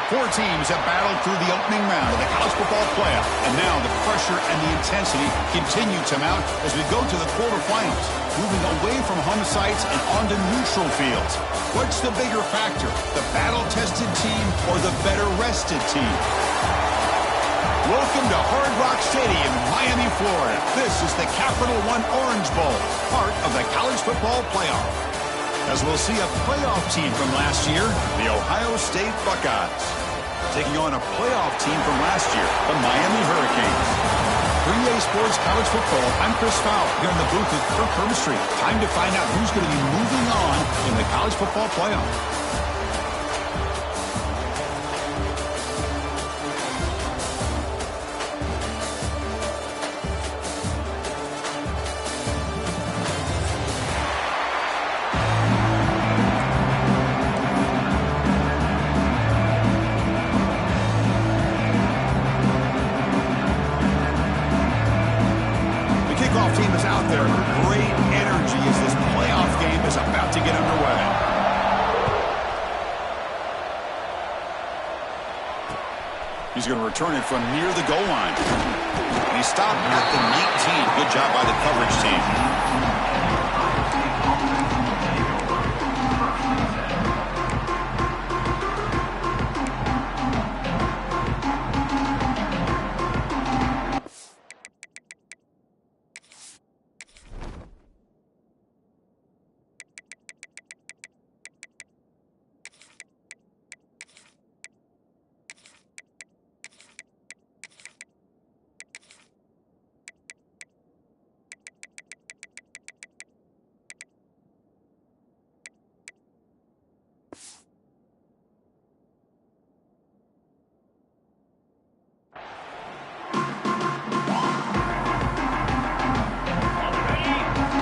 Four teams have battled through the opening round of the college football playoff, and now the pressure and the intensity continue to mount as we go to the quarterfinals, moving away from home sites and onto neutral fields. What's the bigger factor, the battle-tested team or the better-rested team? Welcome to Hard Rock Stadium in Miami, Florida. This is the Capital One Orange Bowl, part of the college football playoff. As we'll see a playoff team from last year, the Ohio State Buckeyes, taking on a playoff team from last year, the Miami Hurricanes. For EA Sports College Football, I'm Chris Fowler here in the booth with Kirk Hermstreet. Time to find out who's going to be moving on in the college football playoff. Team is out there. Great energy as this playoff game is about to get underway. He's going to return it from near the goal line. And he stopped at the 19. Good job by the coverage team.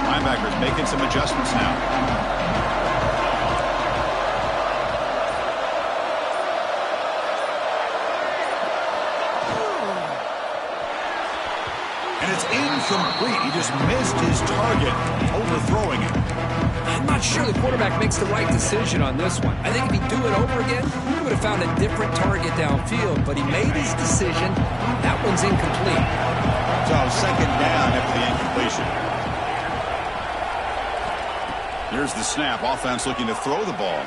Linebackers making some adjustments now. And it's incomplete. He just missed his target, overthrowing it. I'm not sure the quarterback makes the right decision on this one. I think if he'd do it over again, he would have found a different target downfield, but he made his decision. That one's incomplete. So second down after the incompletion. Here's the snap. Offense looking to throw the ball.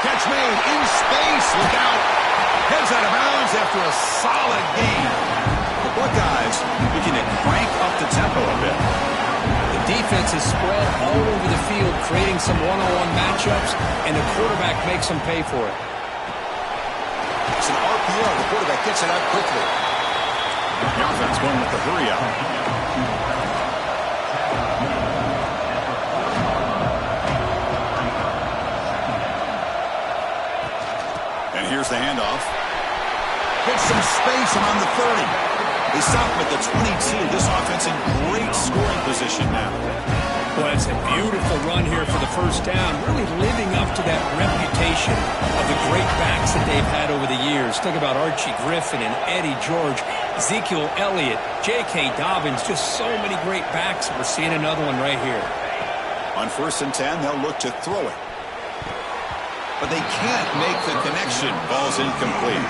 Catch made in space. Look out. Heads out of bounds after a solid gain. The Buckeyes looking to crank up the tempo a bit. The defense is spread all over the field, creating some one-on-one matchups, and the quarterback makes them pay for it. It's an RPO. The quarterback gets it out quickly. The offense going with the hurry up. And here's the handoff. Gets some space around the 30. They stop him at the 22. This offense in great scoring position now. Well, it's a beautiful run here for the first down, really living up to that reputation of the great backs that they've had over the years. Think about Archie Griffin and Eddie George, Ezekiel Elliott, J.K. Dobbins, just so many great backs. We're seeing another one right here. On 1st and 10, they'll look to throw it. But they can't make the connection. Ball's incomplete.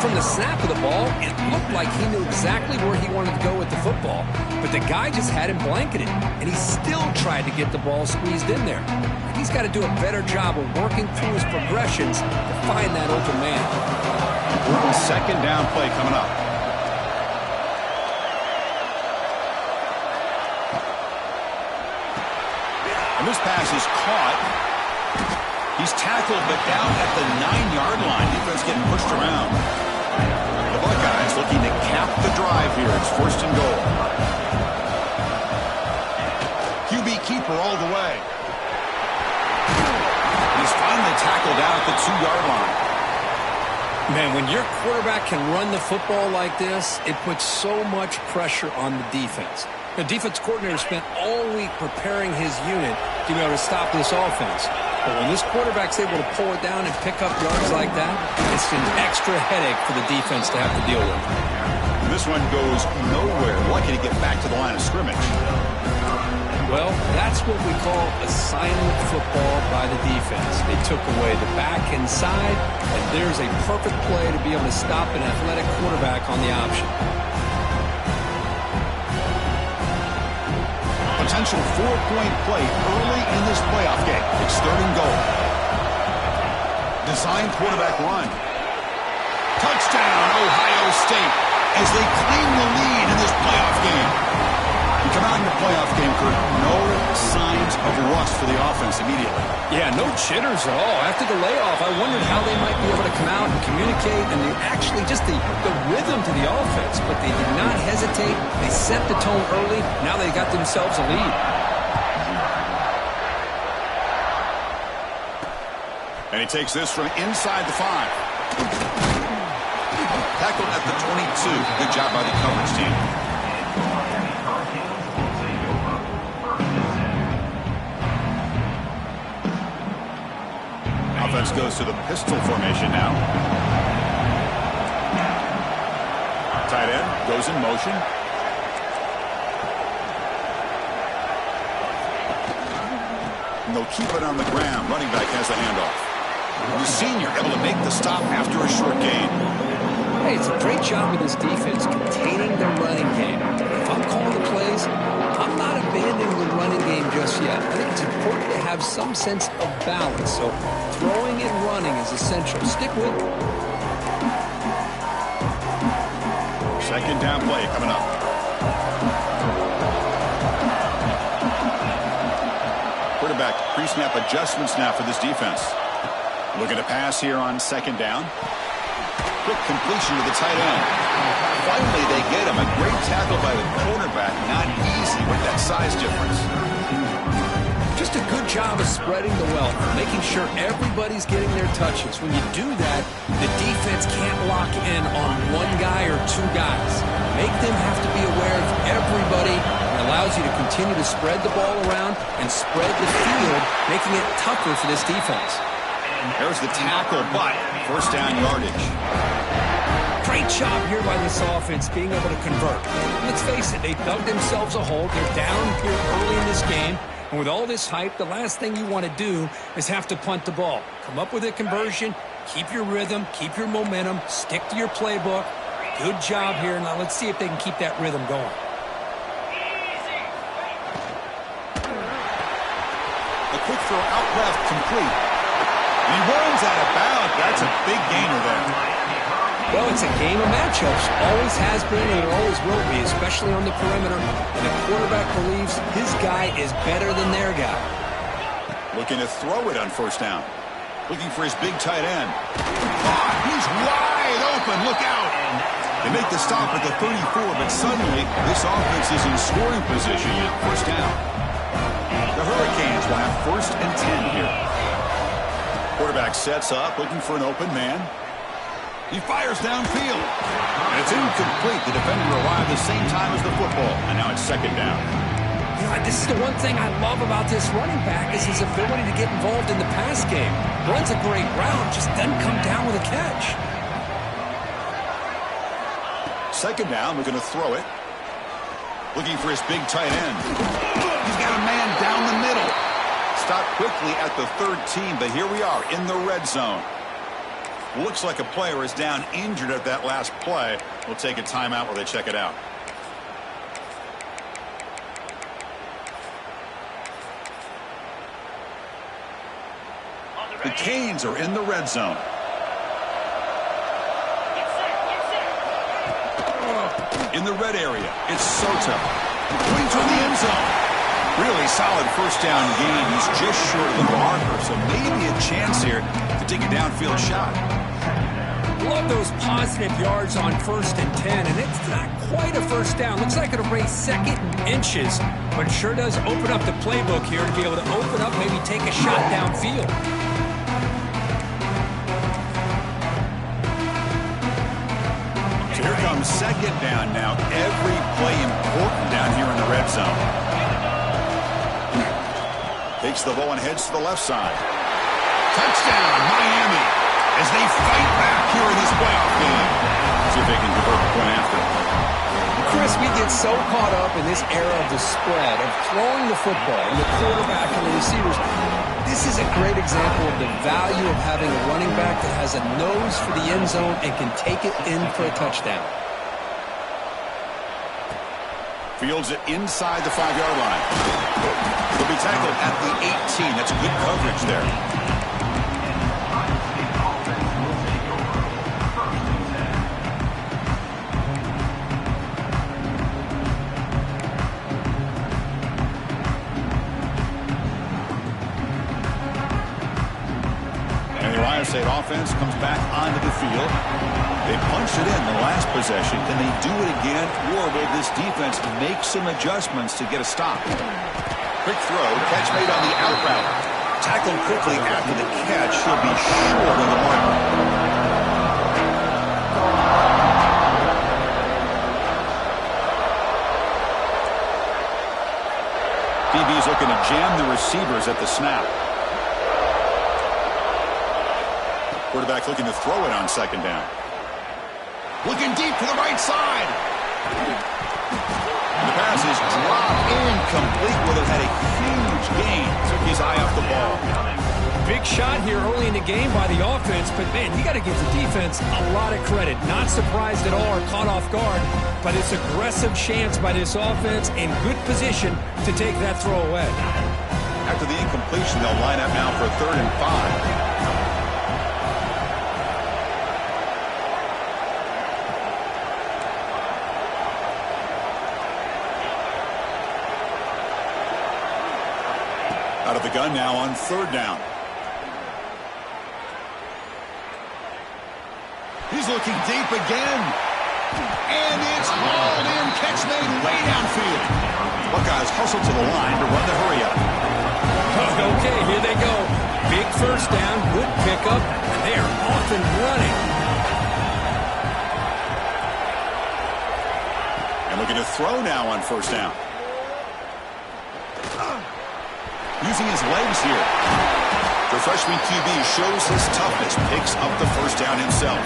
From the snap of the ball, it looked like he knew exactly where he wanted to go with the football. But the guy just had him blanketed, and he still tried to get the ball squeezed in there. He's got to do a better job of working through his progressions to find that open man. Important second down play coming up. And this pass is caught. He's tackled, but down at the 9-yard line. Defense getting pushed around. The Buckeyes looking to cap the drive here. It's 1st and goal. QB keeper all the way. He's finally tackled out at the 2-yard line. Man, when your quarterback can run the football like this, it puts so much pressure on the defense. The defense coordinator spent all week preparing his unit to be able to stop this offense. But when this quarterback's able to pull it down and pick up yards like that, it's an extra headache for the defense to have to deal with. This one goes nowhere. Lucky to get back to the line of scrimmage. Well, that That's what we call a silent football by the defense. They took away the back inside, and there's a perfect play to be able to stop an athletic quarterback on the option. Potential 4-point play early in this playoff game. It's 3rd and goal. Design quarterback run. Touchdown, Ohio State, as they claim the lead in this playoff game. You come out in the playoff game, Kurt, no signs of rust for the offense immediately. Yeah, no jitters at all. After the layoff, I wondered how they might be able to come out and communicate and actually just the rhythm to the offense. But they did not hesitate. They set the tone early. Now they got themselves a lead. And he takes this from inside the 5. Tackled at the 22. Good job by the coverage team. Offense goes to the pistol formation now. Tight end goes in motion. And they'll keep it on the ground. Running back has the handoff. The senior able to make the stop after a short gain. Hey, it's a great job with this defense containing their running game. If I'm calling the plays, I'm not abandoning the running game just yet. I think it's important to have some sense of balance. So throwing and running is essential. Stick with it. 2nd down play coming up. Quarterback pre-snap adjustments now for this defense. Looking to pass here on 2nd down. Quick completion to the tight end. Finally, they get him. A great tackle by the cornerback. Not easy with that size difference. Just a good job of spreading the wealth, making sure everybody's getting their touches. When you do that, the defense can't lock in on one guy or 2 guys. Make them have to be aware of everybody. It allows you to continue to spread the ball around and spread the field, making it tougher for this defense. There's the tackle, but 1st down yardage. Great job here by this offense being able to convert. Let's face it, they dug themselves a hole. They're down here early in this game. And with all this hype, the last thing you want to do is have to punt the ball. Come up with a conversion, keep your rhythm, keep your momentum, stick to your playbook. Good job here. Now let's see if they can keep that rhythm going. A quick throw out left, complete. He runs out of bounds. That's a big gainer there. Well, it's a game of matchups. Always has been and it always will be, especially on the perimeter. And the quarterback believes his guy is better than their guy. Looking to throw it on 1st down. Looking for his big tight end. He's wide open. Look out. They make the stop at the 34, but suddenly this offense is in scoring position now. 1st down. The Hurricanes will have 1st and 10 here. Quarterback sets up, looking for an open man. He fires downfield. And it's incomplete. The defender arrived the same time as the football. And now it's 2nd down. You know, this is the one thing I love about this running back is his ability to get involved in the pass game. Runs a great route, just doesn't come down with a catch. 2nd down, we're going to throw it. Looking for his big tight end. He's got a man down the middle. Stopped quickly at the 13, but here we are in the red zone. Looks like a player is down injured at that last play. We'll take a timeout while they check it out. The Canes are in the red zone. In the red area, it's Soto. Going to the end zone. Really solid 1st down gain. He's just short of the marker, so maybe a chance here to take a downfield shot. Love those positive yards on 1st and 10, and it's not quite a 1st down. Looks like it'll raise 2nd and inches, but it sure does open up the playbook here to be able to open up, maybe take a shot downfield. So here comes 2nd down now. Every play important down here in the red zone. Takes the ball and heads to the left side. Touchdown, Miami, as they fight back here in this playoff game. See if they can convert the point after. Chris, we get so caught up in this era of the spread, of throwing the football, and the quarterback and the receivers. This is a great example of the value of having a running back that has a nose for the end zone and can take it in for a touchdown. Fields it inside the 5-yard line. He'll be tackled at the 18. That's good coverage there. Ohio State offense comes back onto the field. They punched it in the last possession. Can they do it again, or will this defense make some adjustments to get a stop? Quick throw, catch made on the out route. Tackled quickly after the catch. He'll be short of the mark. DB is looking to jam the receivers at the snap. Quarterback looking to throw it on second down. Looking deep to the right side. The pass is dropped incomplete. Would have had a huge gain. Took his eye off the ball. Big shot here early in the game by the offense, but man, you got to give the defense a lot of credit. Not surprised at all or caught off guard, but it's aggressive chance by this offense in good position to take that throw away. After the incompletion, they'll line up now for 3rd and 5. Out of the gun now on 3rd down. He's looking deep again. And it's hauled in. Catch made way downfield. Buckeyes hustle to the line to run the hurry up. Okay, here they go. Big first down, good pickup. They are off and running. And looking to throw now on 1st down. Using his legs here. The freshman QB shows his toughness, picks up the 1st down himself.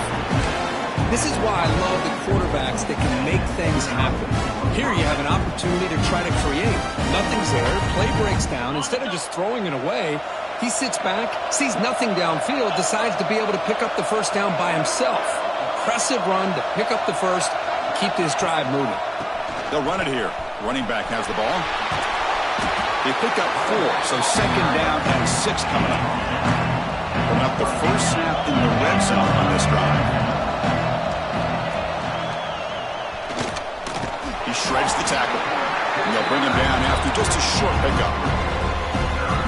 This is why I love the quarterbacks that can make things happen. Here you have an opportunity to try to create. Nothing's there, play breaks down. Instead of just throwing it away, he sits back, sees nothing downfield, decides to be able to pick up the 1st down by himself. Impressive run to pick up the 1st, keep this drive moving. They'll run it here. Running back has the ball. They pick up 4, so 2nd down and 6 coming up. Coming up the first snap in the red zone on this drive. He shreds the tackle. And they'll bring him down after just a short pickup.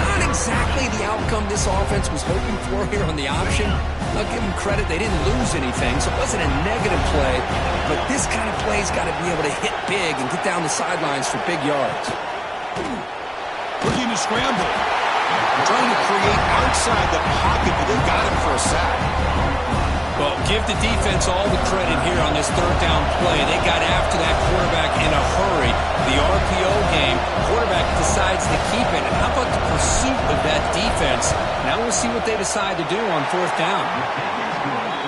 Not exactly the outcome this offense was hoping for here on the option. I'll give them credit. They didn't lose anything, so it wasn't a negative play. But this kind of play's got to be able to hit big and get down the sidelines for big yards. Looking to scramble. Trying to create outside the pocket, but they got him for a sack. Well, give the defense all the credit here on this 3rd down play. They got after that quarterback in a hurry. The RPO game, quarterback decides to keep it. And how about the pursuit of that defense? Now we'll see what they decide to do on 4th down.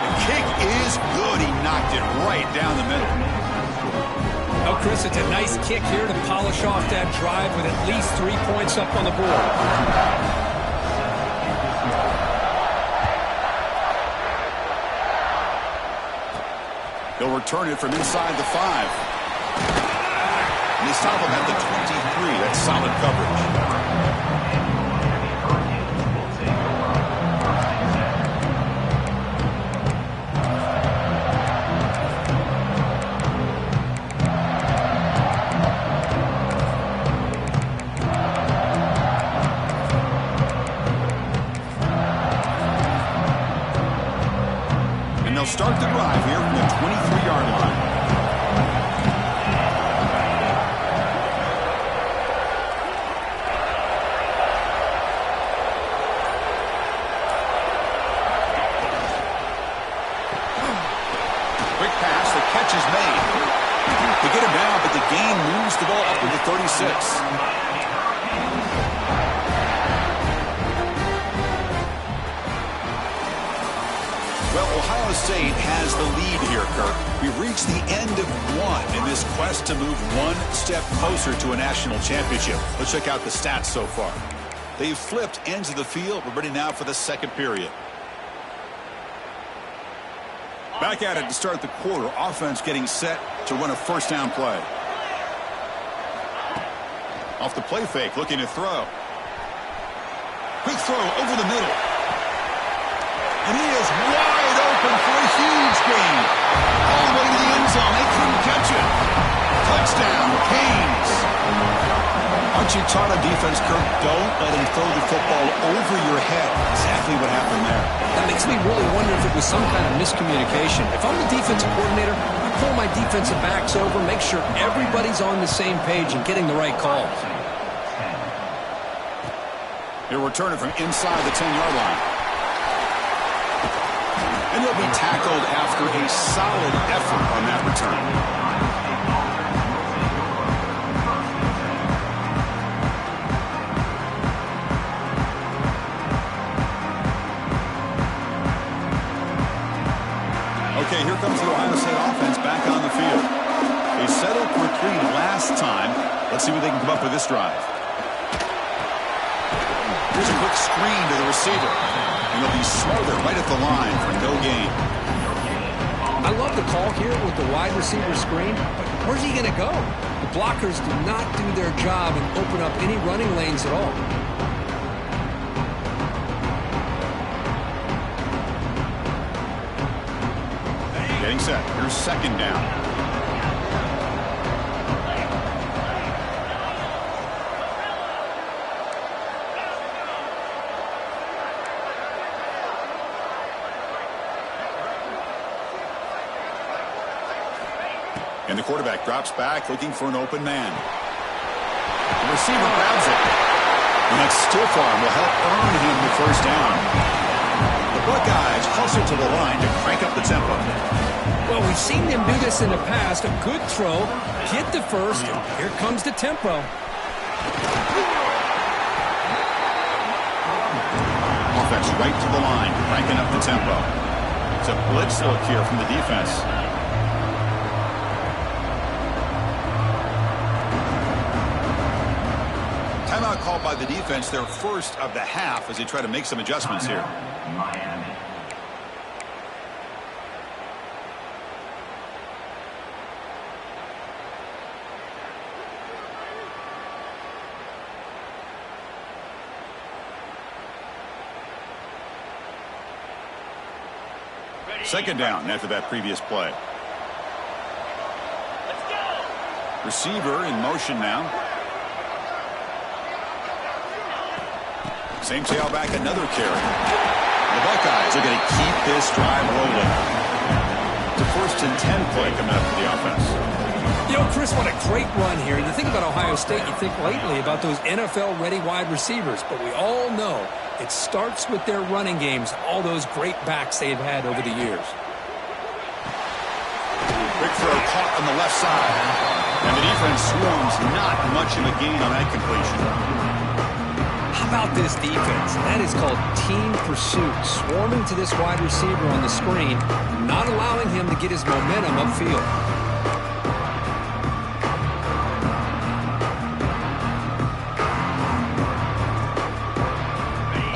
The kick is good. He knocked it right down the middle. Oh, Chris, it's a nice kick here to polish off that drive with at least 3 points up on the board. They'll return it from inside the 5. And they stop him at the 23. That's solid coverage. Start the drive here from the 23-yard line. Quick pass, the catch is made. They get him down, but the gain moves the ball up to the 36. Well, Ohio State has the lead here, Kirk. We've reached the end of one in this quest to move one step closer to a national championship. Let's check out the stats so far. They've flipped ends of the field. We're ready now for the second period. Back at it to start the quarter. Offense getting set to run a first down play. Off the play fake, looking to throw. Quick throw over the middle. And he is wide open for a huge gain. All the way to the end zone. They couldn't catch it. Touchdown, Canes. Aren't you taught on defense, Kirk? Don't let him throw the football over your head. Exactly what happened there. That makes me really wonder if it was some kind of miscommunication. If I'm the defensive coordinator, I pull my defensive backs over, make sure everybody's on the same page and getting the right calls. He'll return it from inside the 10-yard line. And he'll be tackled after a solid effort on that return. Okay, here comes the Ohio State offense back on the field. They settled for 3 last time. Let's see what they can come up with this drive. Here's a quick screen to the receiver. And he'll be smothered right at the line for no gain. I love the call here with the wide receiver screen, but where's he going to go? The blockers do not do their job and open up any running lanes at all. Getting set. Here's second down. And the quarterback drops back looking for an open man. The receiver grabs it. And that stiff arm will help earn him the first down. The Buckeyes hustle to the line to crank up the tempo. Well, we've seen them do this in the past. A good throw, get the first, and here comes the tempo. Offense right to the line, cranking up the tempo. It's a blitz look here from the defense. Timeout called by the defense, their first of the half, as they try to make some adjustments here. Second down after that previous play. Receiver in motion now. Same tailback, another carry. The Buckeyes are going to keep this drive rolling. It's a 1st and 10 play coming up for the offense. You know, Chris, what a great run here. You think about Ohio State, you think lately about those NFL-ready wide receivers, but we all know it starts with their running games, all those great backs they've had over the years. Quick throw caught on the left side. And the defense swarms, not much of a gain on that completion. How about this defense? That is called team pursuit. Swarming to this wide receiver on the screen, not allowing him to get his momentum upfield.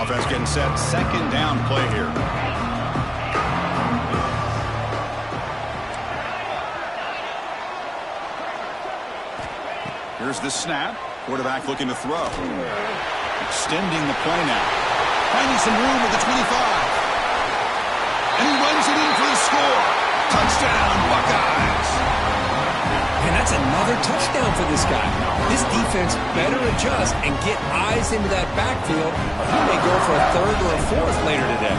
Offense getting set. Second down play here. Here's the snap. Quarterback looking to throw. Extending the play now. Finding some room at the 25. And he runs it in for the score. Touchdown, Buckeyes. And that's another touchdown for this guy. This defense better adjust and get eyes into that backfield, or he may go for a 3rd or a 4th later today.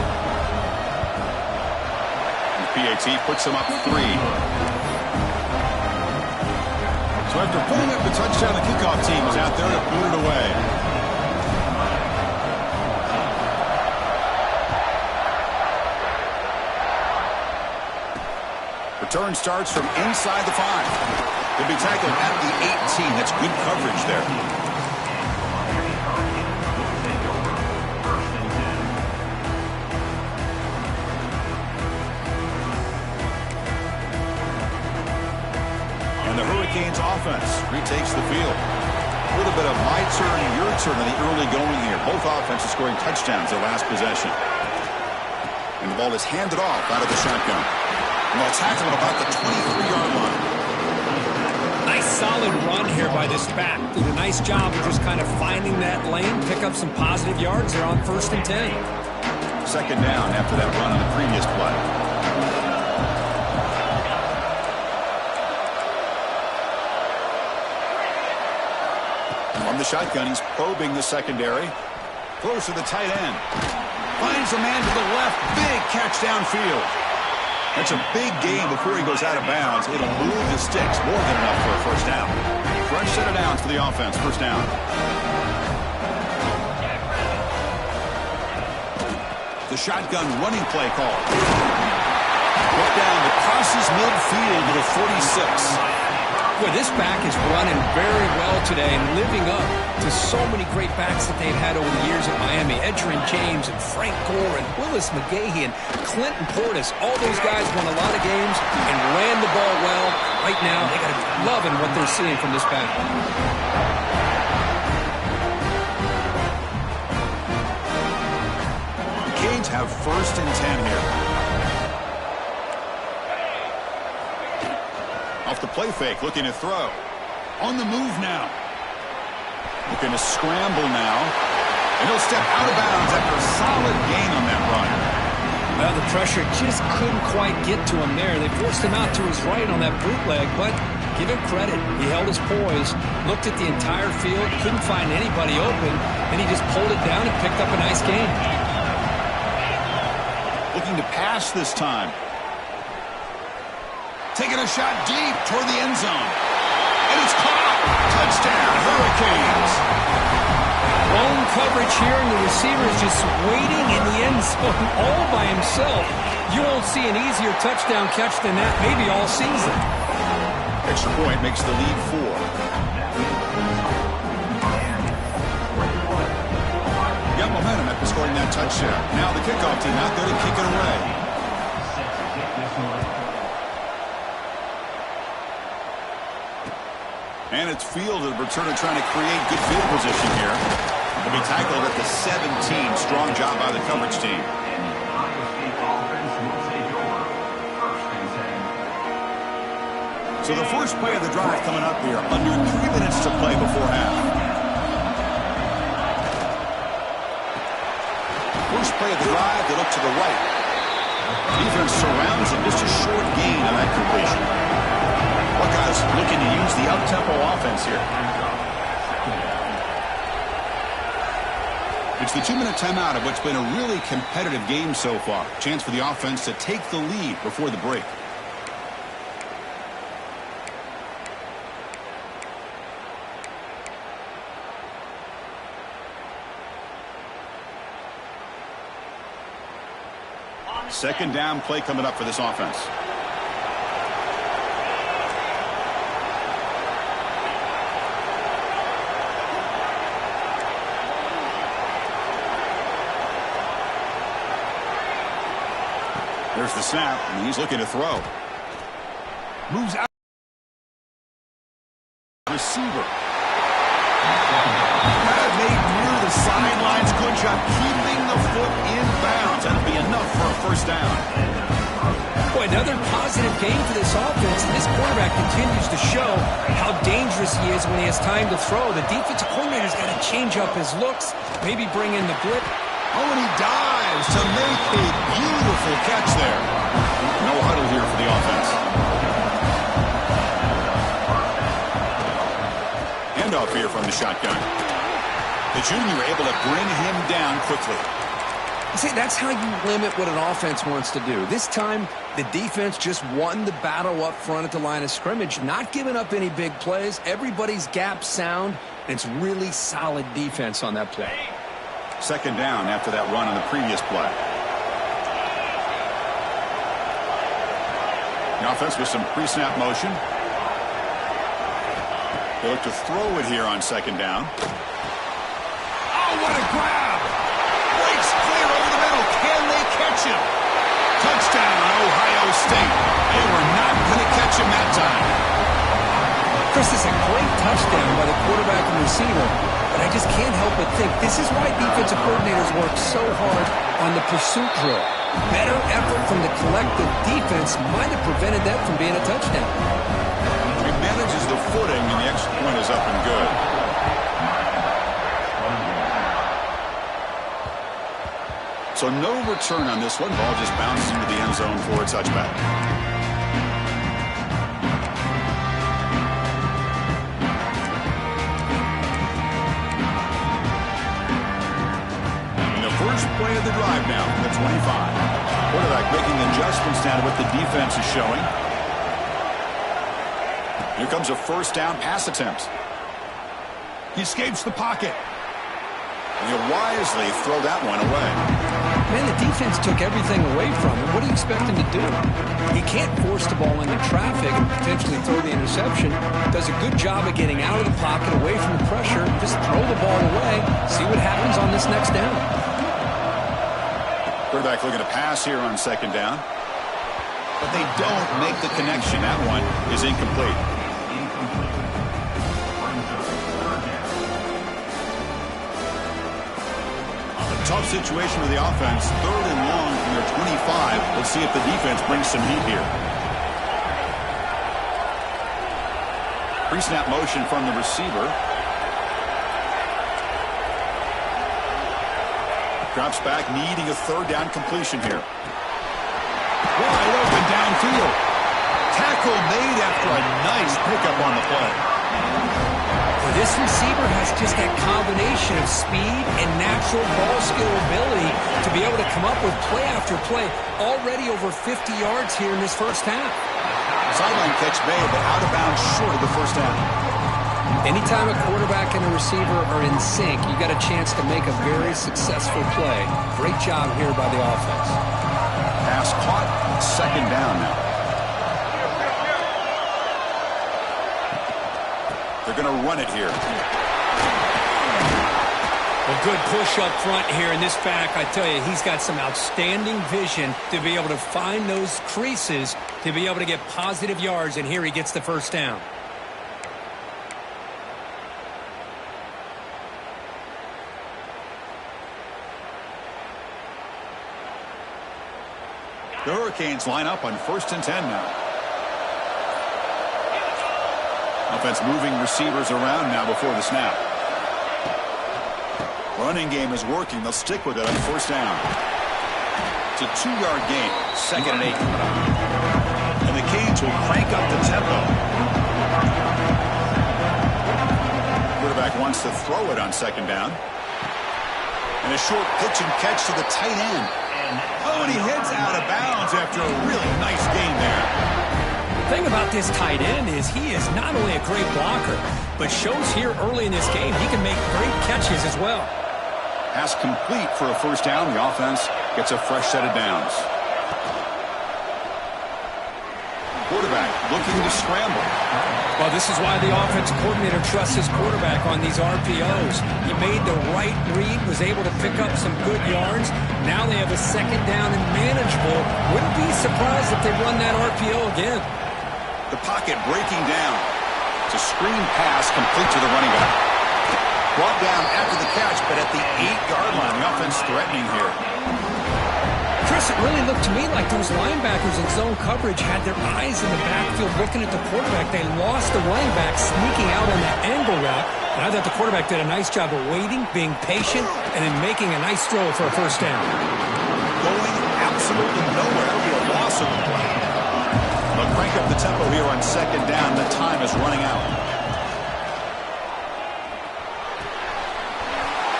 And PAT puts him up 3. So after putting up the touchdown, the kickoff team is out there to boot it away. Return starts from inside the 5. He'll be tackled at the 18. That's good coverage there. retakes the field. A little bit of my turn, your turn in the early going here. Both offenses scoring touchdowns their last possession. And the ball is handed off out of the shotgun. And they'll tackle at about the 23-yard line. Nice solid run here by this back. Did a nice job of just kind of finding that lane, pick up some positive yards there on 1st and 10. Second down after that run on the previous play. On the shotgun, he's probing the secondary. Close to the tight end. Finds a man to the left. Big catch downfield. That's a big gain before he goes out of bounds. It'll move the sticks. More than enough for a first down. Fresh set of downs for the offense. First down. The shotgun running play call. Put down that crosses midfield to the 46. Boy, this back is running very well today and living up to so many great backs that they've had over the years at Miami. Edgerrin James and Frank Gore and Willis McGahee and Clinton Portis. All those guys won a lot of games and ran the ball well. Right now, they got to be loving what they're seeing from this back. The Canes have 1st and 10 here. Off the play fake, looking to throw. On the move now. Looking to scramble now. And he'll step out of bounds after a solid gain on that run. Well, the pressure just couldn't quite get to him there. They forced him out to his right on that bootleg, but give him credit. He held his poise, looked at the entire field, couldn't find anybody open, and he just pulled it down and picked up a nice gain. Looking to pass this time. Taking a shot deep toward the end zone. And it's caught. Touchdown, Hurricanes. Lone coverage here, and the receiver is just waiting in the end zone all by himself. You won't see an easier touchdown catch than that maybe all season. Extra point makes the lead 4. Got momentum after scoring that touchdown. Now the kickoff team out there to kick it away. And it's fielded. Returner trying to create good field position here. Will be tackled at the 17. Strong job by the coverage team. So the first play of the drive coming up here. Under 3 minutes to play before half. First play of the drive. They look to the right. Defense surrounds him. Just a short gain on that completion. Buckeyes looking to use the up-tempo offense here. It's the 2-minute timeout of what's been a really competitive game so far. Chance for the offense to take the lead before the break. Second down play coming up for this offense. There's the snap, and he's looking to throw. Moves out. Receiver. Made near the sidelines. Good job keeping the foot in bounds. That'll be enough for a first down. Boy, another positive game for this offense. And this quarterback continues to show how dangerous he is when he has time to throw. The defensive coordinator's got to change up his looks, maybe bring in the blitz. Oh, and he dives to make a beautiful catch there. No huddle here for the offense. Handoff here from the shotgun. The junior able to bring him down quickly. See, that's how you limit what an offense wants to do. This time, the defense just won the battle up front at the line of scrimmage, not giving up any big plays. Everybody's gap sound, and it's really solid defense on that play. Second down after that run on the previous play. The offense with some pre-snap motion. They look to throw it here on second down. Oh, what a grab! Breaks clear over the middle. Can they catch him? Touchdown, Ohio State. They were not going to catch him that time. Chris, this is a great touchdown by the quarterback and receiver, but I just can't help but think this is why defensive coordinators work so hard on the pursuit drill. Better effort from the collective defense might have prevented that from being a touchdown. He manages the footing, and the extra point is up and good. So no return on this one. Ball just bounces into the end zone for a touchback. And the first play of the drive now from the 25. Quarterback making adjustments now to what the defense is showing. Here comes a first down pass attempt. He escapes the pocket. And he'll wisely throw that one away. Man, the defense took everything away from him. What do you expect him to do? He can't force the ball into traffic and potentially throw the interception. Does a good job of getting out of the pocket, away from the pressure. Just throw the ball away. See what happens on this next down. Quarterback looking to pass here on second down. But they don't make the connection. That one is incomplete. Tough situation with the offense. 3rd and long from their 25. Let's see if the defense brings some heat here. Pre-snap motion from the receiver. Drops back, needing a 3rd down completion here. Wide open downfield. Tackle made after a nice pickup on the play. This receiver has just that combination of speed and natural ball skill ability to be able to come up with play after play. Already over 50 yards here in this first half. Sideline catch made, but out of bounds short of the first down. Anytime a quarterback and a receiver are in sync, you got a chance to make a very successful play. Great job here by the offense. Pass caught, second down now. They're going to run it here. Well, good push up front here in this back. I tell you, he's got some outstanding vision to be able to find those creases, to be able to get positive yards, and here he gets the first down. The Hurricanes line up on 1st and 10 now. Offense moving receivers around now before the snap. Running game is working. They'll stick with it on 1st down. It's a 2-yard gain. 2nd and 8 coming up. And the Canes will crank up the tempo. Quarterback wants to throw it on 2nd down. And a short pitch and catch to the tight end. Oh, and he heads out of bounds after a really nice gain there. The thing about this tight end is he is not only a great blocker, but shows here early in this game he can make great catches as well. Pass complete for a first down. The offense gets a fresh set of downs. Quarterback looking to scramble. Well, this is why the offensive coordinator trusts his quarterback on these RPOs. He made the right read, was able to pick up some good yards. Now they have a 2nd down and manageable. Wouldn't be surprised if they run that RPO again. The pocket breaking down. It's a screen pass complete to the running back. Brought down after the catch, but at the 8-yard line. The offense threatening here. Chris, it really looked to me like those linebackers in zone coverage had their eyes in the backfield looking at the quarterback. They lost the running back sneaking out on that angle route. And I thought the quarterback did a nice job of waiting, being patient, and then making a nice throw for a first down. Going absolutely nowhere. That'll be a loss of the play. They'll crank up the tempo here on 2nd down. The time is running out.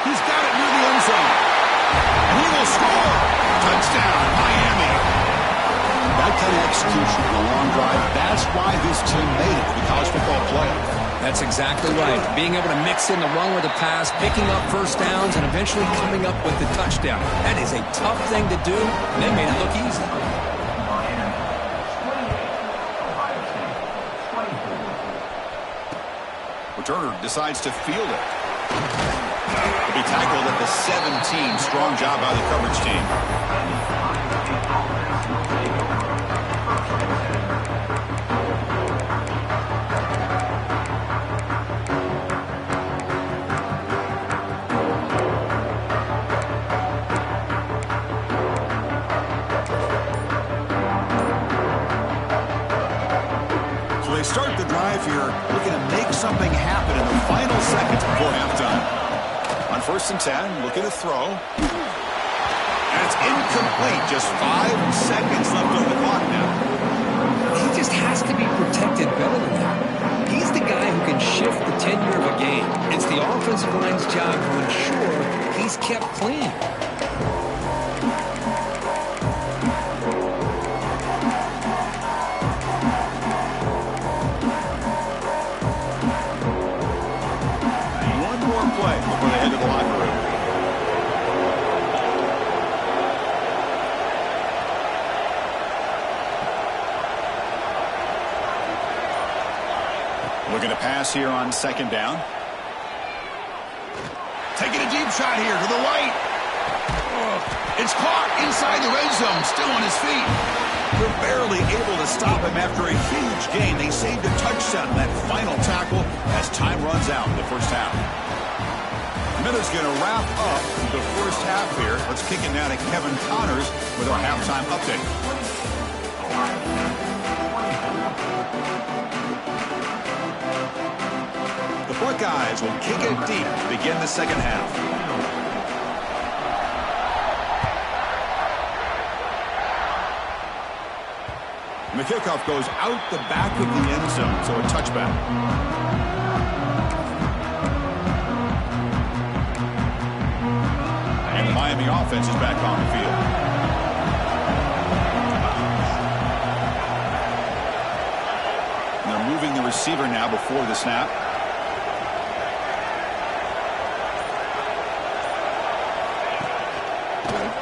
He's got it near the end zone. And he will score. Touchdown, Miami. That kind of execution on a long drive, that's why this team made it to the college football playoff. That's exactly right. Being able to mix in the run with the pass, picking up first downs, and eventually coming up with the touchdown. That is a tough thing to do, and they made it look easy. Returner decides to field it. Will be tackled at the 17. Strong job by the coverage team. something happen in the final seconds before halftime. On 1st and 10, looking to throw. And it's incomplete. Just 5 seconds left on the clock now. He just has to be protected better than that. He's the guy who can shift the tenure of a game. It's the offensive line's job to ensure he's kept clean. Play before they head to the locker room. Looking to pass here on 2nd down. Taking a deep shot here to the right. It's caught inside the red zone, still on his feet. They're barely able to stop him after a huge gain. They saved a touchdown in that final tackle as time runs out in the first half. Minute's going to wrap up the first half here. Let's kick it now to Kevin Connors with our halftime update. The Buckeyes will kick it deep to begin the second half. And the kickoff goes out the back of the end zone, so a touchback. The Miami offense is back on the field. And they're moving the receiver now before the snap.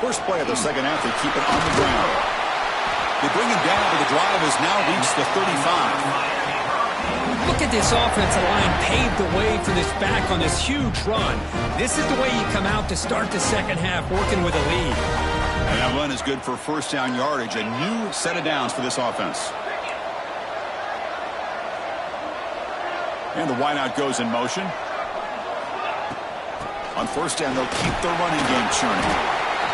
First play of the second half, they keep it on the ground. They bring him down, but the drive has now reached the 35. Look at this offensive line paved the way for this back on this huge run. This is the way you come out to start the second half, working with a lead. And that run is good for first down yardage. A new set of downs for this offense. And the wideout goes in motion. On 1st down, they'll keep their running game churning.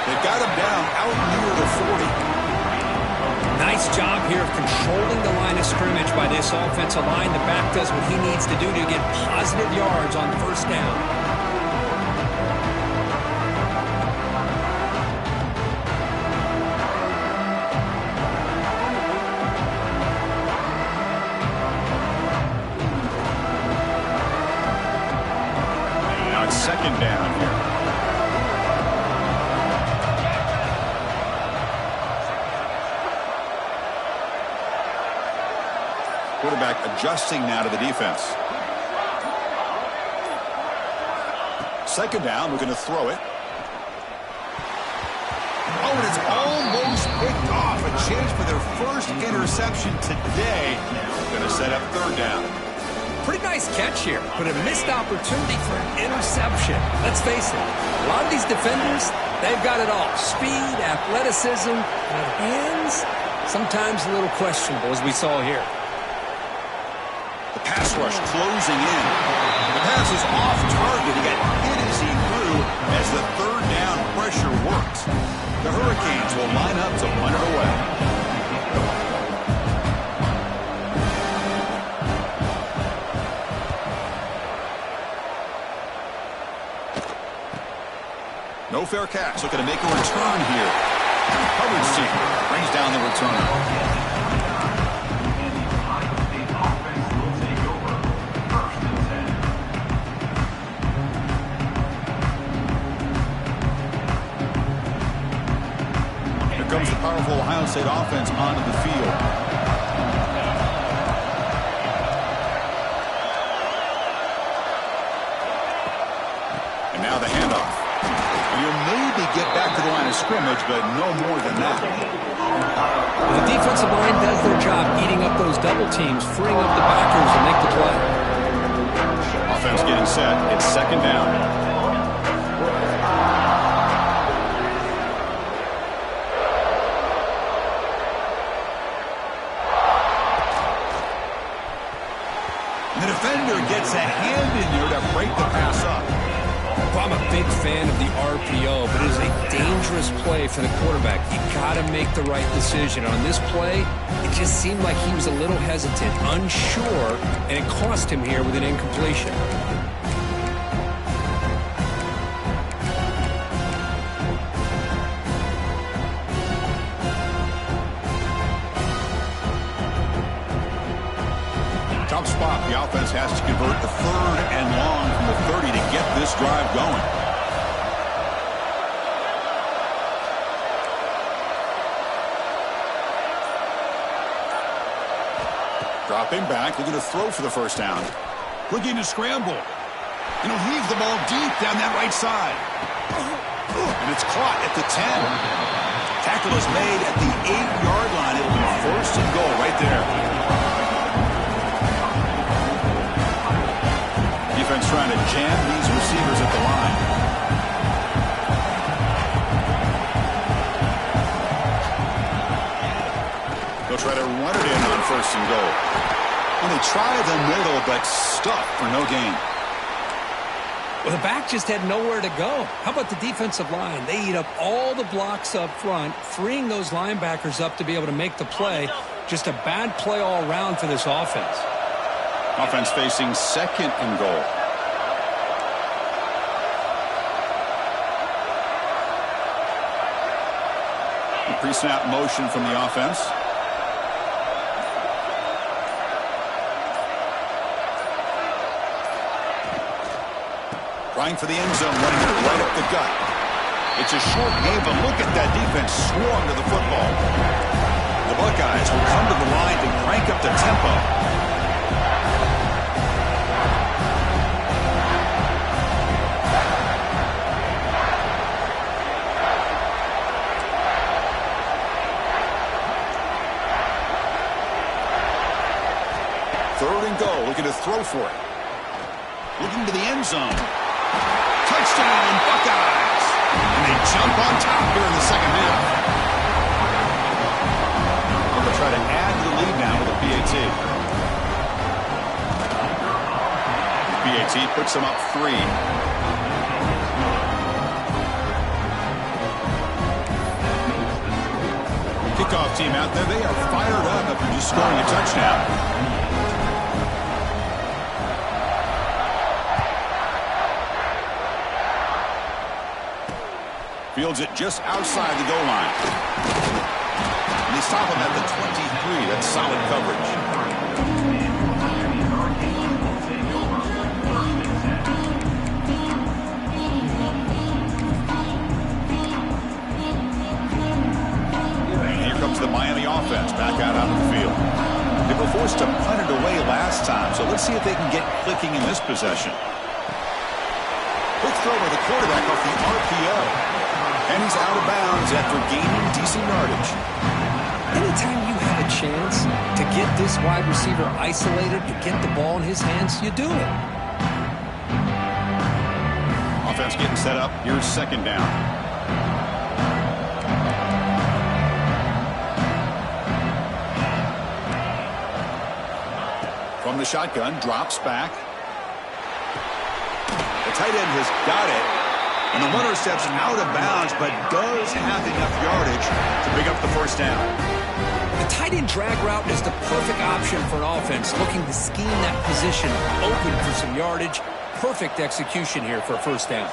They've got him down out near the 40. Nice job here of controlling the line of scrimmage by this offensive line. The back does what he needs to do to get positive yards on 1st down. And now it's 2nd down here. Quarterback adjusting now to the defense. 2nd down, we're going to throw it. Oh, and it's almost picked off. A chance for their first interception today. Going to set up 3rd down. Pretty nice catch here, but a missed opportunity for an interception. Let's face it, a lot of these defenders, they've got it all. Speed, athleticism, but hands, sometimes a little questionable, as we saw here. The pass rush closing in. The pass is off target. He got hit as he threw as the 3rd down pressure works. The Hurricanes will line up to punt it away. No fair catch. Looking to make a return here. Coverage team brings down the returner. Comes the powerful Ohio State offense onto the field. And now the handoff. You'll maybe get back to the line of scrimmage, but no more than that. The defensive line does their job eating up those double teams, freeing up the backers to make the play. Offense getting set. It's 2nd down. The defender gets a hand in there to break the pass up. I'm a big fan of the RPO, but it is a dangerous play for the quarterback. You got to make the right decision. On this play, it just seemed like he was a little hesitant, unsure, and it cost him here with an incompletion. Tough spot. The offense has to convert the 3rd and long from the 30 to get this drive going. Dropping back, looking to throw for the first down. Looking to scramble. And he'll heave the ball deep down that right side. And it's caught at the 10. Tackle is made at the 8-yard line. It'll be 1st and goal right there. Defense trying to jam these receivers at the line. They'll try to run it in on 1st and goal. And they try the middle, but stuck for no gain. Well, the back just had nowhere to go. How about the defensive line? They eat up all the blocks up front, freeing those linebackers up to be able to make the play. Just a bad play all around for this offense. Offense facing 2nd and goal. Pre-snap motion from the offense. Trying for the end zone, running it right up the gut. It's a short game, but look at that defense swarm to the football. The Buckeyes will come to the line to crank up the tempo. Looking to throw for it. Looking to the end zone. Touchdown, Buckeyes! And they jump on top here in the second half. They'll try to add to the lead now with a PAT. PAT puts them up 3. Kickoff team out there. They are fired up after just scoring a touchdown. Fields it just outside the goal line. And they stop him at the 23. That's solid coverage. And here comes the Miami offense back out onto the field. They were forced to punt it away last time, so let's see if they can get clicking in this possession. Quick throw by the quarterback off the RPO. And he's out of bounds after gaining decent yardage. Anytime you have a chance to get this wide receiver isolated, to get the ball in his hands, you do it. Offense getting set up. Here's 2nd down. From the shotgun, drops back. The tight end has got it. And the runner steps out of bounds, but does have enough yardage to pick up the 1st down. The tight end drag route is the perfect option for an offense looking to scheme that position open for some yardage. Perfect execution here for a 1st down.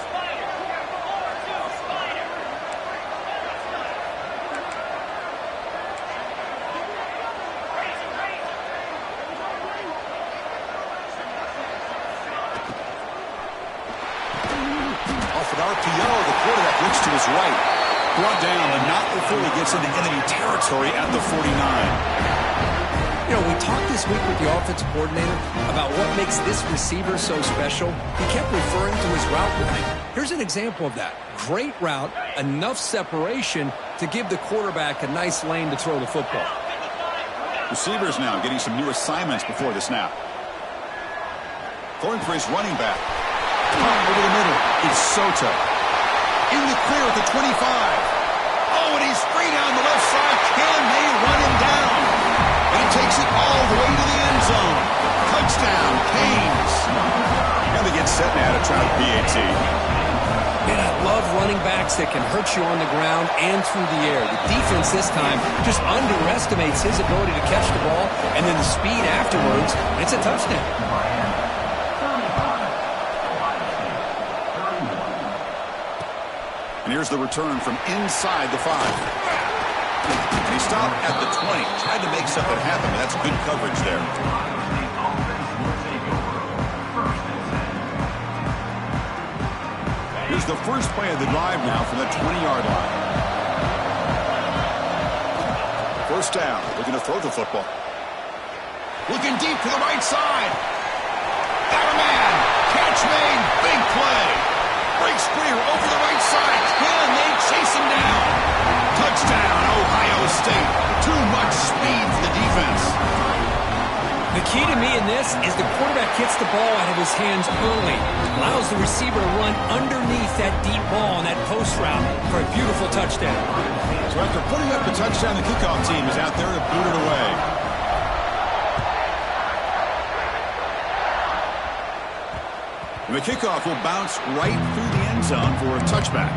RPO, the quarterback looks to his right. Brought down, but not before he gets into enemy territory at the 49. You know, we talked this week with the offensive coordinator about what makes this receiver so special. He kept referring to his route running. Here's an example of that. Great route, enough separation to give the quarterback a nice lane to throw the football. Receivers now getting some new assignments before the snap. Going for his running back. Over the middle. It's Soto. In the clear at the 25. Oh, and he's free down the left side. Can they run him down? And he takes it all the way to the end zone. Touchdown, Canes. And they get set now to try the PAT. Man, I love running backs that can hurt you on the ground and through the air. The defense this time just underestimates his ability to catch the ball, and then the speed afterwards, it's a touchdown. And here's the return from inside the 5. And he stopped at the 20. Tried to make something happen, but that's good coverage there. Here's the first play of the drive now from the 20-yard line. First down. Looking to throw the football. Looking deep to the right side. Got a man. Catch made. Big play. Breaks clear over the right side. Can they chase him down? Touchdown, Ohio State. Too much speed for the defense. The key to me in this is the quarterback gets the ball out of his hands early, allows the receiver to run underneath that deep ball on that post route for a beautiful touchdown. So after putting up the touchdown, the kickoff team is out there to boot it away. And the kickoff will bounce right through the end zone for a touchback.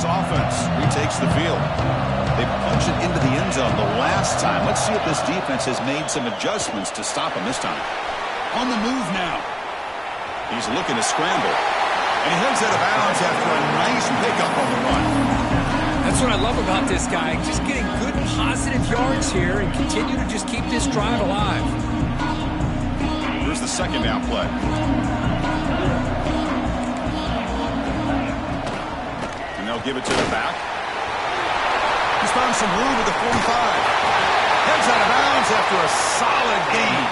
Offense retakes the field. They punch it into the end zone the last time. Let's see if this defense has made some adjustments to stop him this time. On the move now. He's looking to scramble. And he heads out of bounds after a nice pickup on the run. That's what I love about this guy. Just getting good positive yards here and continue to just keep this drive alive. Here's the second down play. They'll give it to the back. He's found some room at the 45. Heads out of bounds after a solid gain.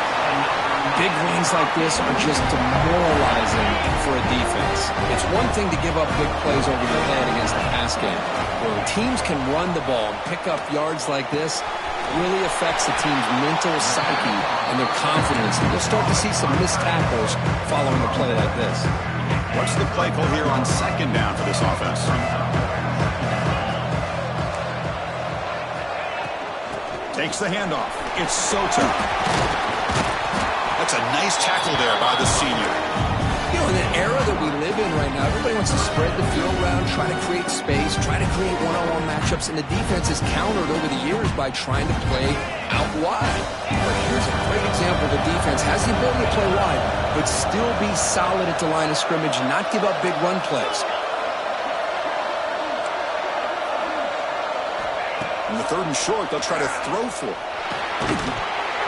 Big runs like this are just demoralizing for a defense. It's one thing to give up big plays over your head against the pass game. Where teams can run the ball and pick up yards like this, really affects the team's mental psyche and their confidence. And you'll start to see some missed tackles following a play like this. What's the play call here on second down for this offense? Takes the handoff. It's Soto. That's a nice tackle there by the senior. You know, in the era that we live in right now, everybody wants to spread the field around, try to create space, try to create one-on-one matchups, and the defense is countered over the years by trying to play out wide. But here's a great example. The defense has the ability to play wide, but still be solid at the line of scrimmage and not give up big run plays. In the third and short, they'll try to throw for it.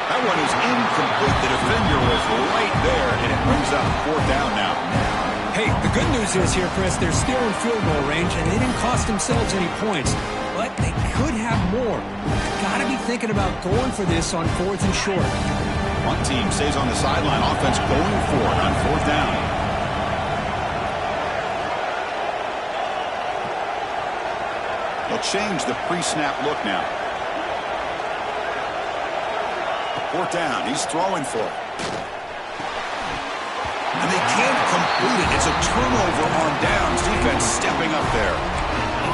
That one is incomplete. The defender was right there, and it brings up fourth down now. Hey, the good news is here, Chris, they're still in field goal range, and they didn't cost themselves any points. But they could have more. Got to be thinking about going for this on fourth and short. One team stays on the sideline. Offense going for it on fourth down. They'll change the pre-snap look now. Fourth down. He's throwing for it. And they can't complete it. It's a turnover on downs. Defense stepping up there.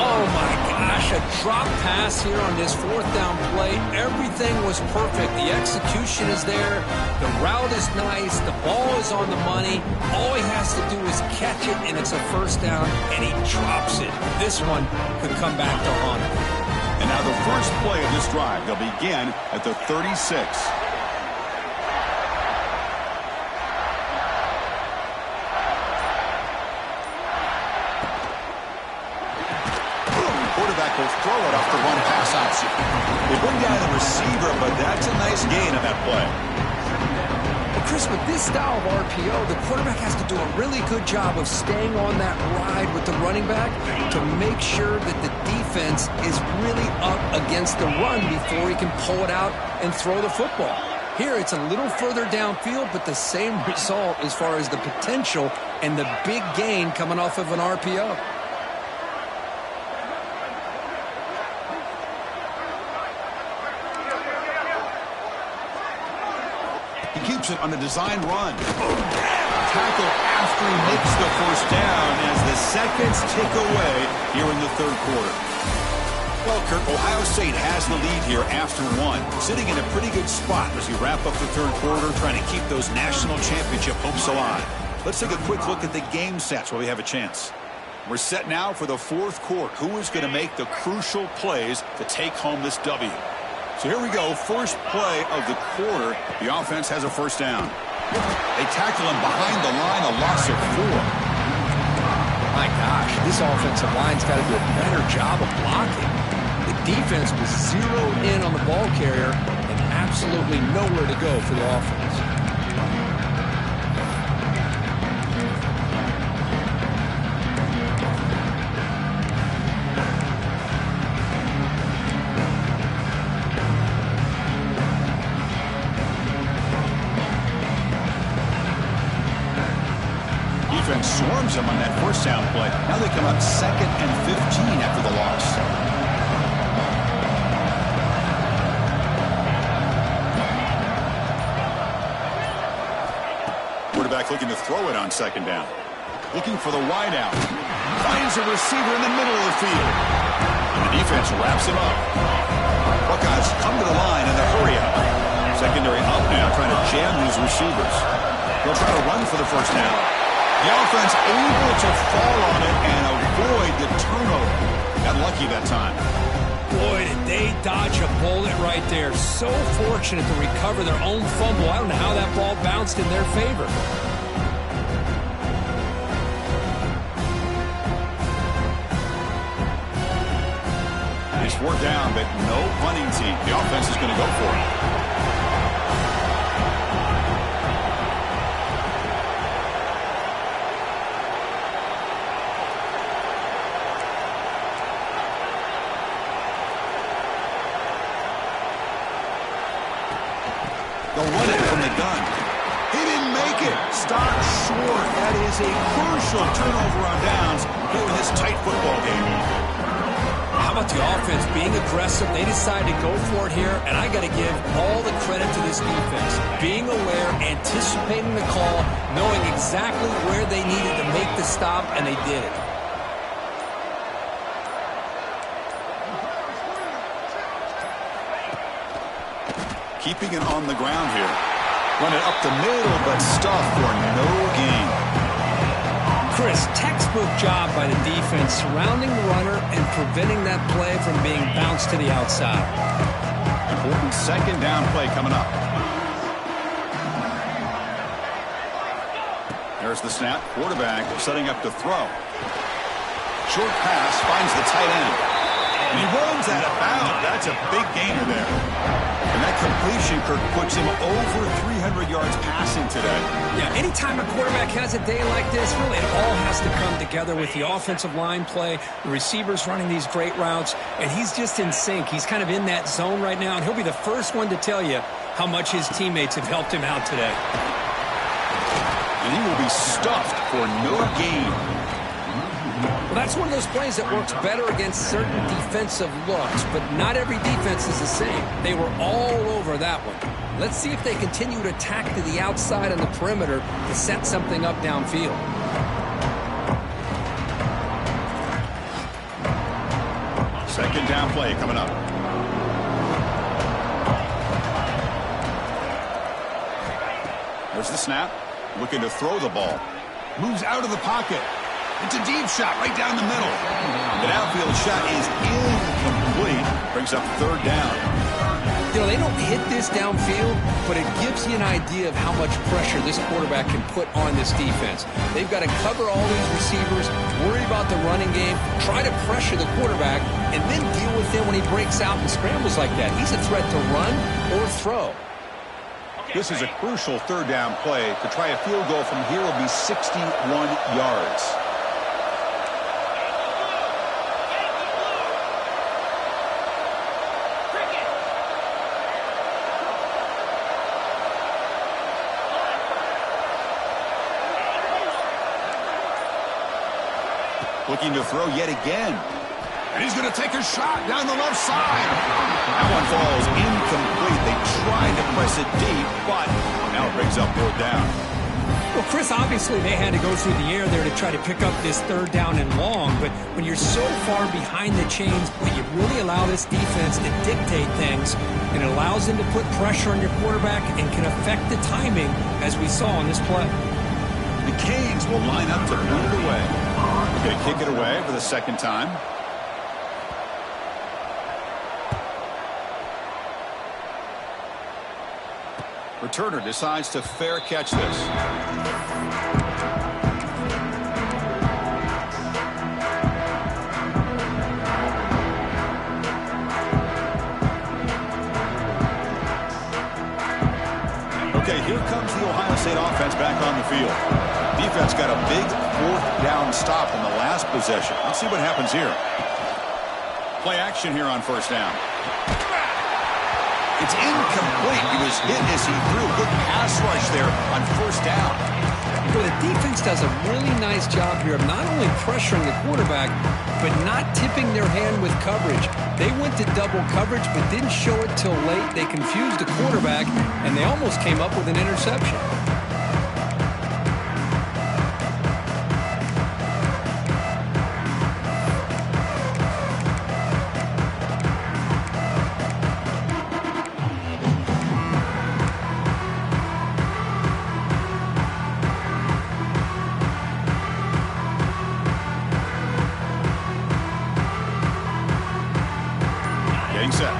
Oh, my gosh. A drop pass here on this fourth down play. Everything was perfect. The execution is there. The route is nice. The ball is on the money. All he has to do is catch it, and it's a first down, and he drops it. This one could come back to haunt him. And now the first play of this drive. They'll begin at the 36. Will throw it off the run pass option. They bring down the receiver, but that's a nice gain on that play. Well, Chris, with this style of RPO, the quarterback has to do a really good job of staying on that ride with the running back to make sure that the defense is really up against the run before he can pull it out and throw the football. Here, it's a little further downfield, but the same result as far as the potential and the big gain coming off of an RPO. Keeps it on the design run. Tackle after he makes the first down as the seconds tick away here in the third quarter. Well, Kirk, Ohio State has the lead here after one, sitting in a pretty good spot as we wrap up the third quarter, trying to keep those national championship hopes alive. Let's take a quick look at the game sets while we have a chance. We're set now for the fourth quarter. Who is going to make the crucial plays to take home this W? So here we go. First play of the quarter. The offense has a first down. They tackle him behind the line, a loss of 4. My gosh, this offensive line's got to do a better job of blocking. The defense was zeroed in on the ball carrier and absolutely nowhere to go for the offense. Defense swarms him on that first down play. Now they come up 2nd and 15 after the loss. Quarterback looking to throw it on 2nd down. Looking for the wide out. Finds a receiver in the middle of the field. And the defense wraps him up. Buckeyes come to the line in the hurry up. Secondary up now, trying to jam these receivers. They'll try to run for the first down. The offense able to fall on it and avoid the turnover. Got lucky that time. Boy, did they dodge a bullet right there. So fortunate to recover their own fumble. I don't know how that ball bounced in their favor. It's 4th down, but no punting team. The offense is going to go for it. They'll run it from the gun. He didn't make it. Stopped short. That is a crucial turnover on downs here in this tight football game. How about the offense being aggressive? They decided to go for it here, and I got to give all the credit to this defense. Being aware, anticipating the call, knowing exactly where they needed to make the stop, and they did it. Keeping it on the ground here. Run it up the middle, but stuffed for no gain. Chris, textbook job by the defense surrounding the runner and preventing that play from being bounced to the outside. Important 2nd down play coming up. There's the snap. Quarterback setting up to throw. Short pass finds the tight end. And he runs out of bounds. That's a big gainer there. And that completion, Kirk, puts him over 300 yards passing today. Yeah, anytime a quarterback has a day like this, really it all has to come together with the offensive line play, the receivers running these great routes, and he's just in sync. He's kind of in that zone right now, and he'll be the first one to tell you how much his teammates have helped him out today. And he will be stuffed for no gain. Well, that's one of those plays that works better against certain defensive looks, but not every defense is the same. They were all over that one. Let's see if they continue to attack to the outside on the perimeter to set something up downfield. Second down play coming up. There's the snap. Looking to throw the ball. Moves out of the pocket. It's a deep shot right down the middle. The downfield shot is incomplete. Brings up 3rd down. You know, they don't hit this downfield, but it gives you an idea of how much pressure this quarterback can put on this defense. They've got to cover all these receivers, worry about the running game, try to pressure the quarterback, and then deal with him when he breaks out and scrambles like that. He's a threat to run or throw. This is a crucial 3rd down play. To try a field goal from here will be 61 yards. Looking to throw yet again. And he's going to take a shot down the left side. That one falls incomplete. They tried to press it deep, but now it brings up 4th down. Well, Chris, obviously they had to go through the air there to try to pick up this third down and long, but when you're so far behind the chains, but you really allow this defense to dictate things, and it allows them to put pressure on your quarterback and can affect the timing, as we saw on this play. The Canes will line up to boot it away. Going to kick it away for the second time. Returner decides to fair catch this. Okay, here comes the Ohio State offense back on the field. Defense got a big fourth down stop in the last possession. Let's see what happens here. Play action here on first down. It's incomplete. He was hit as he threw. Good pass rush there on first down. Well, the defense does a really nice job here of not only pressuring the quarterback, but not tipping their hand with coverage. They went to double coverage, but didn't show it till late. They confused the quarterback, and they almost came up with an interception.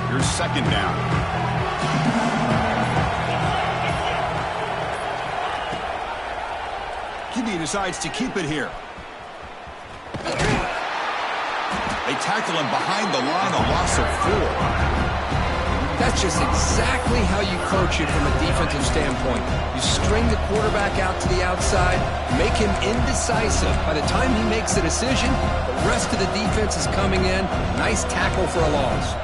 Here's second down. QB decides to keep it here. They tackle him behind the line, a loss of 4. That's just exactly how you coach it from a defensive standpoint. You string the quarterback out to the outside, make him indecisive. By the time he makes the decision, the rest of the defense is coming in. Nice tackle for a loss.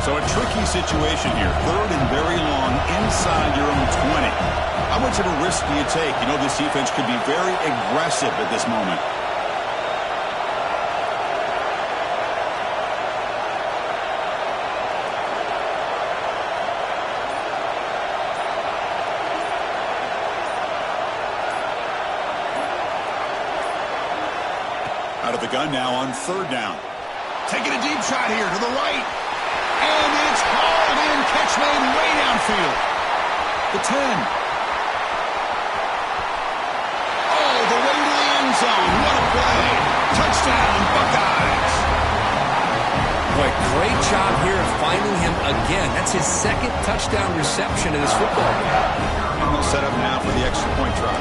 So a tricky situation here. Third and very long inside your own 20. How much of a risk do you take? You know this defense could be very aggressive at this moment. Out of the gun now on third down. Taking a deep shot here to the right. And it's hauled in. Catch made way downfield. The 10. Oh, the way to the end zone. What a play. Touchdown, Buckeyes. Boy, great job here of finding him again. That's his second touchdown reception in this football game. And they'll set up now for the extra point try.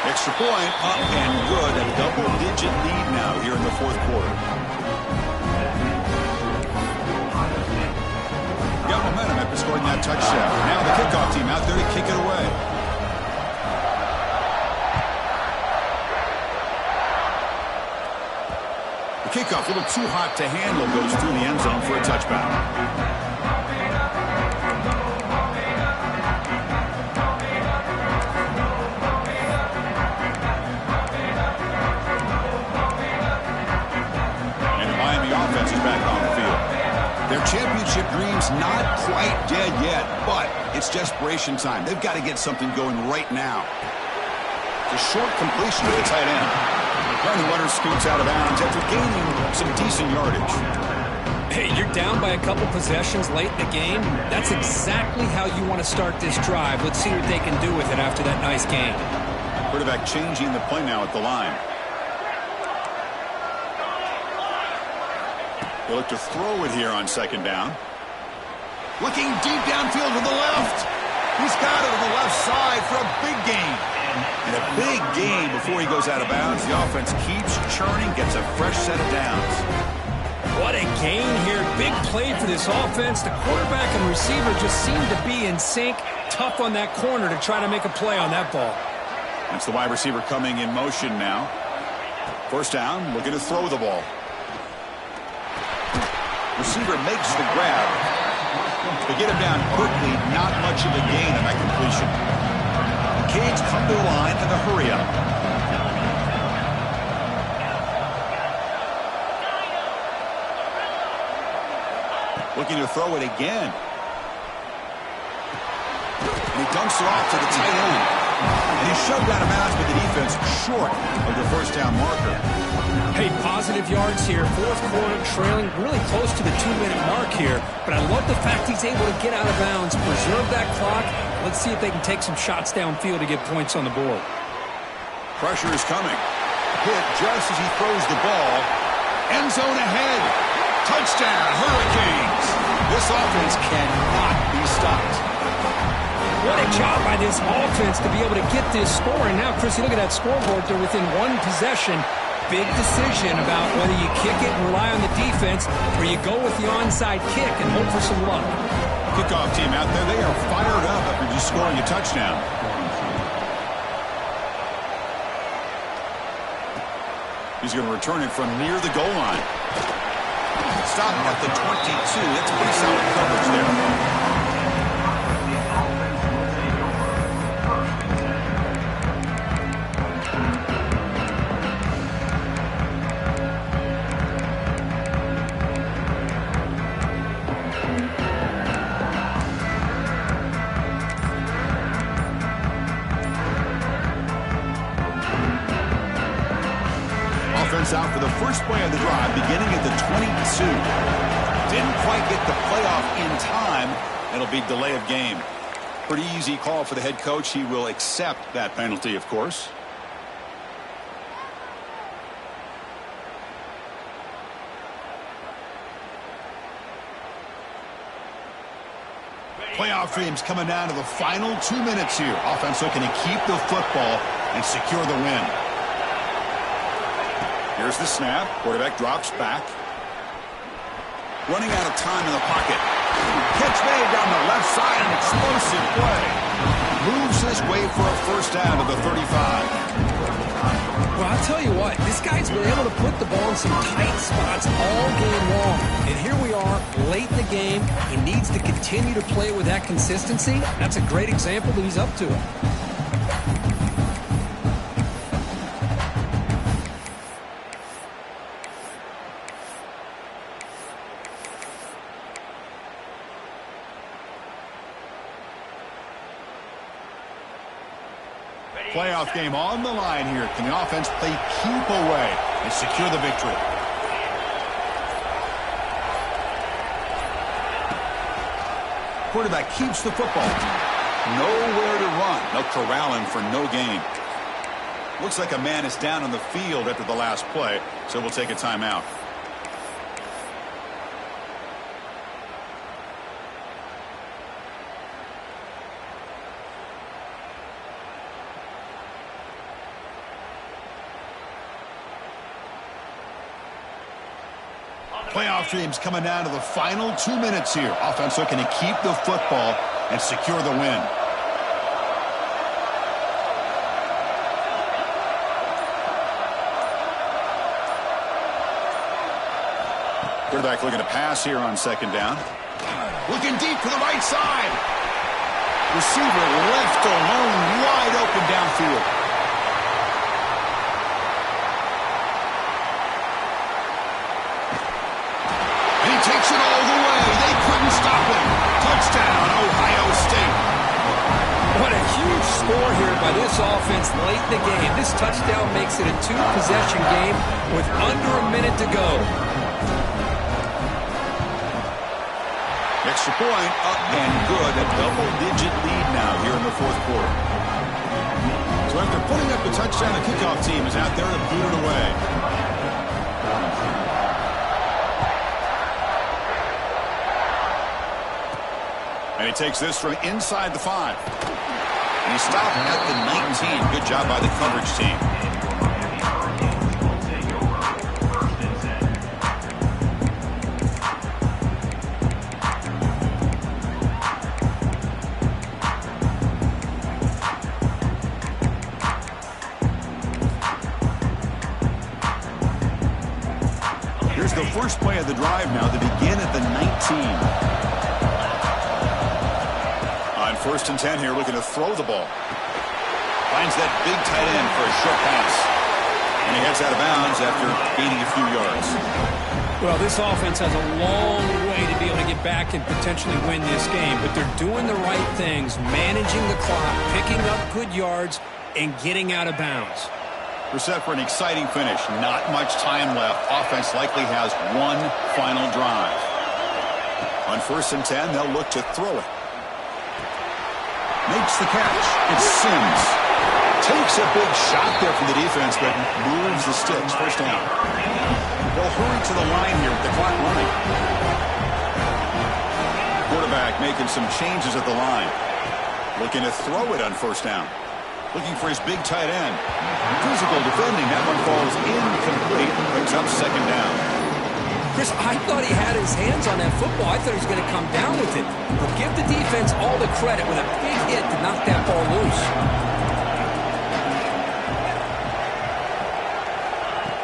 Extra point up and good. A double-digit lead now here in the fourth quarter. Got momentum after scoring that touchdown. Now the kickoff team out there to kick it away. The kickoff, a little too hot to handle, goes through the end zone for a touchback. Offense is back on the field. Their championship dream's not quite dead yet, but it's desperation time. They've got to get something going right now. The short completion to the tight end. Running runner scoots out of bounds after gaining some decent yardage. Hey, you're down by a couple possessions late in the game. That's exactly how you want to start this drive. Let's see what they can do with it after that nice game. Quarterback changing the play now at the line. They'll look to throw it here on second down. Looking deep downfield to the left. He's got it to the left side for a big gain. And a big gain before he goes out of bounds. The offense keeps churning, gets a fresh set of downs. What a gain here. Big play for this offense. The quarterback and receiver just seem to be in sync. Tough on that corner to try to make a play on that ball. That's the wide receiver coming in motion now. First down, looking to throw the ball. Receiver makes the grab. They get him down quickly. Not much of a gain on that completion. The Canes come to the line in a hurry up. Looking to throw it again. And he dumps it off to the tight end. And he's shoved out of bounds with the defense short of the first down marker. Hey, positive yards here. Fourth quarter, trailing really close to the 2-minute mark here. But I love the fact he's able to get out of bounds, preserve that clock. Let's see if they can take some shots downfield to get points on the board. Pressure is coming. Hit just as he throws the ball. End zone ahead. Touchdown, Hurricanes. This offense cannot be stopped. What a job by this offense to be able to get this score. And now, Chrissy, look at that scoreboard. They're within one possession. Big decision about whether you kick it and rely on the defense or you go with the onside kick and hope for some luck. Kickoff team out there, they are fired up after just scoring a touchdown. He's going to return it from near the goal line. Stop at the 22. That's pretty solid coverage there. Out for the first play of the drive, beginning at the 22. Didn't quite get the playoff in time. It'll be delay of game. Pretty easy call for the head coach. He will accept that penalty, of course. Playoff dreams coming down to the final 2 minutes here. Offense looking to keep the football and secure the win. Here's the snap. Quarterback drops back. Running out of time in the pocket. Catch made down the left side. An explosive play. Moves his way for a first down to the 35. Well, I'll tell you what. This guy's been able to put the ball in some tight spots all game long. And here we are, late in the game. He needs to continue to play with that consistency. That's a great example that he's up to it. Playoff game on the line here. Can the offense play keep away and secure the victory? Quarterback keeps the football. Nowhere to run. They'll corral him for no gain. Looks like a man is down on the field after the last play, so we'll take a timeout. Playoff dreams coming down to the final 2 minutes here. Offense looking to keep the football and secure the win. Quarterback looking to pass here on second down. Looking deep to the right side. Receiver left alone, wide open downfield. Takes it all the way. They couldn't stop him. Touchdown, Ohio State. What a huge score here by this offense late in the game. This touchdown makes it a two-possession game with under a minute to go. Extra point up and good. A double-digit lead now here in the fourth quarter. So after putting up the touchdown, the kickoff team is out there to boot it away. And he takes this from inside the 5. And he stopped at the 19. Good job by the coverage team. Here's the first play of the drive now to begin at the 19. First and 10 here, looking to throw the ball. Finds that big tight end for a short pass. And he has gets out of bounds after gaining a few yards. Well, this offense has a long way to be able to get back and potentially win this game, but they're doing the right things, managing the clock, picking up good yards, and getting out of bounds. We're set for an exciting finish. Not much time left. Offense likely has one final drive. On 1st and 10, they'll look to throw it. Makes the catch. It's Sims. Takes a big shot there from the defense, but moves the sticks. 1st down. They'll hurry to the line here with the clock running. Quarterback making some changes at the line. Looking to throw it on 1st down. Looking for his big tight end. Physical defending. That one falls incomplete. Brings up 2nd down. Chris, I thought he had his hands on that football. I thought he was going to come down with it. But give the defense all the credit with a big hit to knock that ball loose.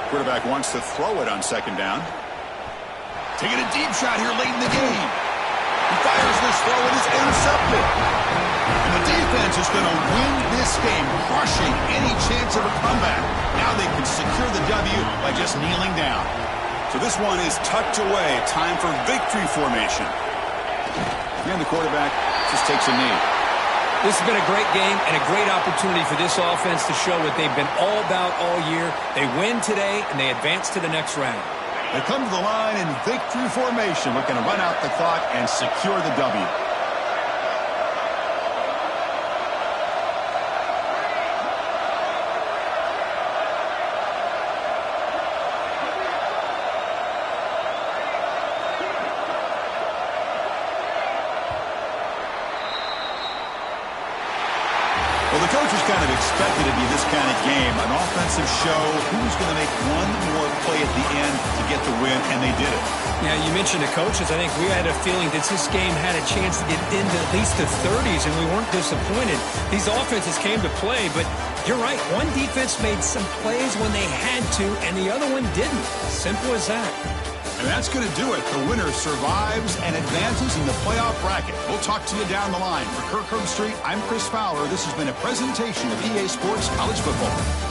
Quarterback wants to throw it on 2nd down. Taking a deep shot here late in the game. He fires this throw and is intercepted. And the defense is going to win this game, crushing any chance of a comeback. Now they can secure the W by just kneeling down. So this one is tucked away. Time for victory formation. And the quarterback just takes a knee. This has been a great game and a great opportunity for this offense to show what they've been all about all year. They win today, and they advance to the next round. They come to the line in victory formation, looking to run out the clock and secure the W. Well, the coaches kind of expected it to be this kind of game, an offensive show. Who's going to make one more play at the end to get the win, and they did it. Yeah, you mentioned the coaches. I think we had a feeling that this game had a chance to get into at least the 30s, and we weren't disappointed. These offenses came to play, but you're right. One defense made some plays when they had to, and the other one didn't. Simple as that. And that's going to do it. The winner survives and advances in the playoff bracket. We'll talk to you down the line. For Kirk Herbstreit, I'm Chris Fowler. This has been a presentation of EA Sports College Football.